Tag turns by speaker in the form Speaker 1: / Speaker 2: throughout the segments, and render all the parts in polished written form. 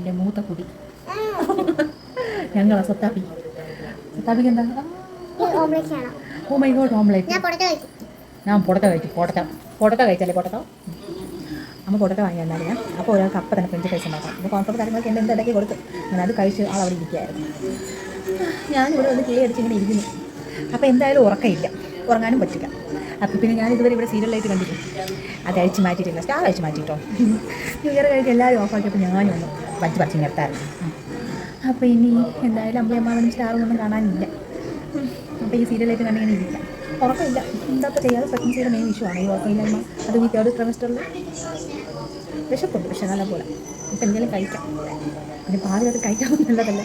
Speaker 1: എൻ്റെ മൂത്ത കുടി ഞങ്ങളാ സത്താപ്പിക്ക് എന്താ? Oh my god, omelette. ഞാൻ പൊടത്ത കഴിച്ചല്ലേ പൊടത്ത. അമ്മ പൊടത്ത വാങ്ങി തന്നാലും ഞാൻ അപ്പോൾ ഒരാൾക്ക് അപ്പം തന്നെ ഫ്രഞ്ച് ഫ്രൈസ് ഉണ്ടാക്കാം. അപ്പോൾ കോൺഫ്ലവർ കാര്യങ്ങളൊക്കെ എൻ്റെ ഇടയ്ക്ക് കൊടുത്ത് ഞാൻ അത് കഴിച്ച് ആളവിടെ ഇരിക്കുകയായിരുന്നു. ഞാനിവിടെ വന്ന് കിളി അടിച്ച് ഇങ്ങനെ ഇരിക്കുന്നു. അപ്പോൾ എന്തായാലും ഉറക്കമില്ല, ഉറങ്ങാനും പറ്റില്ല. അപ്പോൾ പിന്നെ ഞാൻ ഇതുവരെ ഇവിടെ സീരിയലായിട്ട് കണ്ടിരുന്നു. അത് അഴിച്ച് മാറ്റിയിട്ടില്ല, സ്റ്റാർ അഴിച്ച് മാറ്റിയിട്ടോ. ന്യൂ ഇയർ കഴിഞ്ഞ് എല്ലാവരും ഓഫാക്കിയപ്പോൾ ഞാനും ഒന്ന് വലിച്ച് പറിച്ച് നിർത്താറുണ്ട്. അപ്പോൾ ഇനി എന്തായാലും അമ്മയമ്മാവനും സ്റ്റാറും ഒന്നും കാണാനില്ല. അപ്പോൾ ഈ സീരിയലായിട്ട് കണ്ടിങ്ങനെ ഇരിക്കാം. ഉറക്കമില്ല, എന്താപ്പോൾ ചെയ്യാതെ പ്രഗ്നൻസിയുടെ മെയിൻ ഇഷ്യൂ ആണ് ഈ ഉറക്കമില്ലായ്മ. അത് ഈ തേർഡ് ട്രൈമസ്റ്ററിൽ വിശപ്പുണ്ട്, പക്ഷെ നല്ല പോലെ ഇപ്പം എന്തെങ്കിലും കഴിക്കാം. പിന്നെ പാതിരൊക്കെ കഴിക്കാമെന്ന് നല്ലതല്ല.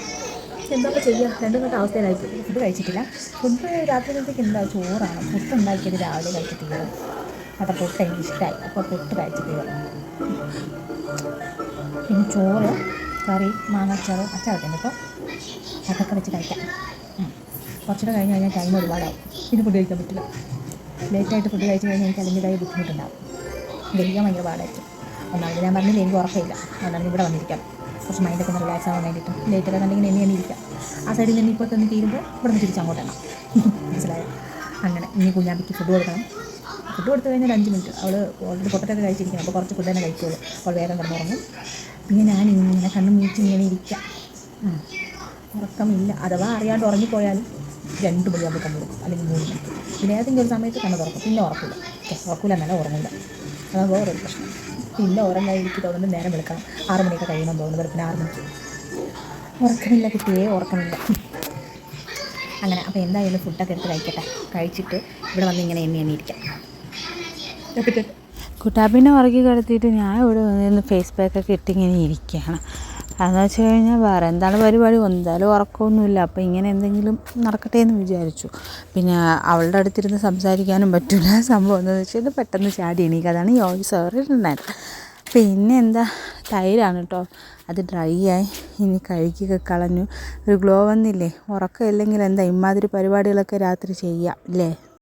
Speaker 1: എന്താപ്പോൾ ചെയ്യുക, രണ്ടും തൊട്ട് അവസ്ഥയിലായിപ്പോയി. ഫുഡ് കഴിച്ചിട്ടില്ല. ഫുഡ് രാത്രിയിലത്തേക്ക് എന്താ ചോറാണ്. പുട്ട് ഉണ്ടാക്കിയത് രാവിലെ കഴിച്ച് തീരും. അപ്പോൾ പുട്ട് എനിക്ക് ഇഷ്ടമായി, അപ്പോൾ പുട്ട് കഴിച്ച് തീരും. പിന്നെ ചോറ്, കറി, മാങ്ങാച്ചാറ്, അച്ചാറൊക്കെ ഉണ്ട് കേട്ടോ. അതൊക്കെ വെച്ച് കഴിക്കാം. കുറച്ചുകൂടെ കഴിഞ്ഞ് കഴിഞ്ഞാൽ ടൈം ഒരുപാടാവും, പിന്നെ ഫുഡ് കഴിക്കാൻ പറ്റില്ല. ലേറ്റായിട്ട് ഫുഡ് കഴിച്ച് കഴിഞ്ഞാൽ എനിക്ക് അതിൻ്റെതായ ബുദ്ധിമുട്ടുണ്ടാവും. ദഹിക്കാൻ ഭയങ്കര പാടായിരിക്കും. ഒന്നാമത് ഞാൻ പറഞ്ഞില്ല എനിക്ക് ഉറക്കമില്ല, അതുകൊണ്ടാണ് ഇവിടെ വന്നിരിക്കാം. കുറച്ച് മൈൻഡൊക്കെ ഒന്ന് റിലാക്സ് ആവാൻ വേണ്ടിയിട്ട്. ലേറ്റൊക്കെ കണ്ടെങ്കിൽ എന്നെ ഇരിക്കാം. ആ സൈഡിൽ നിന്ന് ഇപ്പോൾ തന്നെ തീരുമ്പോൾ ഇവിടെ നിന്ന് തിരിച്ചങ്ങോട്ടാണ്. മനസ്സിലായോ? അങ്ങനെ ഇനി കുഞ്ഞാമ്പിക്ക് ഫുഡ് കൊടുക്കണം. ഫുഡ് കൊടുത്തു കഴിഞ്ഞാൽ 5 മിനിറ്റ് അവൾ ഓൾറെഡി പൊട്ടൊക്കെ കഴിച്ചിരിക്കണം. അപ്പോൾ കുറച്ച് ഫുഡ് തന്നെ കഴിക്കുള്ളൂ. അപ്പോൾ വേഗം കിടന്നുറങ്ങും. പിന്നെ ഞാൻ ഇങ്ങനെ കണ്ണും വീഴ്ച ഇങ്ങനെ ഇരിക്കാം. ഉറക്കമില്ല. അഥവാ അറിയാണ്ട് ഉറങ്ങിപ്പോയാലും 2 മണിയാകുമ്പോൾ കണ്ണു കൊടുക്കും, അല്ലെങ്കിൽ 3 മണിക്ക്. പിന്നെ ഏതെങ്കിലും ഒരു സമയത്ത് കണ്ണ് തുറക്കും, പിന്നെ ഉറക്കില്ല. ഉറക്കില്ല എന്നല്ല, ഉറങ്ങില്ല. അതാണ് വേറൊരു പ്രശ്നം. പിന്നെ ഉറങ്ങാൻ എനിക്ക് തോന്നുന്നത് നേരം വെളുക്കണം. 6 മണിയൊക്കെ കഴിയണം തോന്നുന്നു. വെളുപ്പിന് 6 മണിക്ക് ഉറക്കമില്ല, കുട്ടിയെ ഉറക്കമില്ല. അങ്ങനെ അപ്പോൾ എന്തായാലും ഫുഡൊക്കെ എടുത്ത് കഴിക്കട്ടെ. കഴിച്ചിട്ട് ഇവിടെ വന്ന് ഇങ്ങനെ എണ്ണി ഇരിക്കാം.
Speaker 2: കുട്ടാപ്പിനെ ഉറക്കി കിടത്തിയിട്ട് ഞാൻ ഇവിടെ വന്നിരുന്ന് ഫേസ് പാക്കൊക്കെ ഇട്ടിങ്ങനെ ഇരിക്കുകയാണ്. അതെന്ന് വെച്ച് കഴിഞ്ഞാൽ വേറെ എന്താണ് പരിപാടി, എന്തായാലും ഉറക്കമൊന്നുമില്ല. അപ്പോൾ ഇങ്ങനെ എന്തെങ്കിലും നടക്കട്ടെ എന്ന് വിചാരിച്ചു. പിന്നെ അവളുടെ അടുത്തിരുന്ന് സംസാരിക്കാനും പറ്റില്ല. സംഭവം എന്താണെന്ന് വെച്ചാൽ പെട്ടെന്ന് ചാടി എണീക്കുക. അതാണ് ഈ വോയിസ് ഓവർ ഇടുന്നത്. പിന്നെ എന്താ, തൈരാണ് കേട്ടോ, അത് ഡ്രൈ ആയി. ഇനി കഴുകിയൊക്കെ കളഞ്ഞു. ഒരു ഗ്ലോ വന്നില്ലേ. ഉറക്കമില്ലെങ്കിൽ എന്താ ഇമാതിരി പരിപാടികളൊക്കെ രാത്രി ചെയ്യാം അല്ലേ.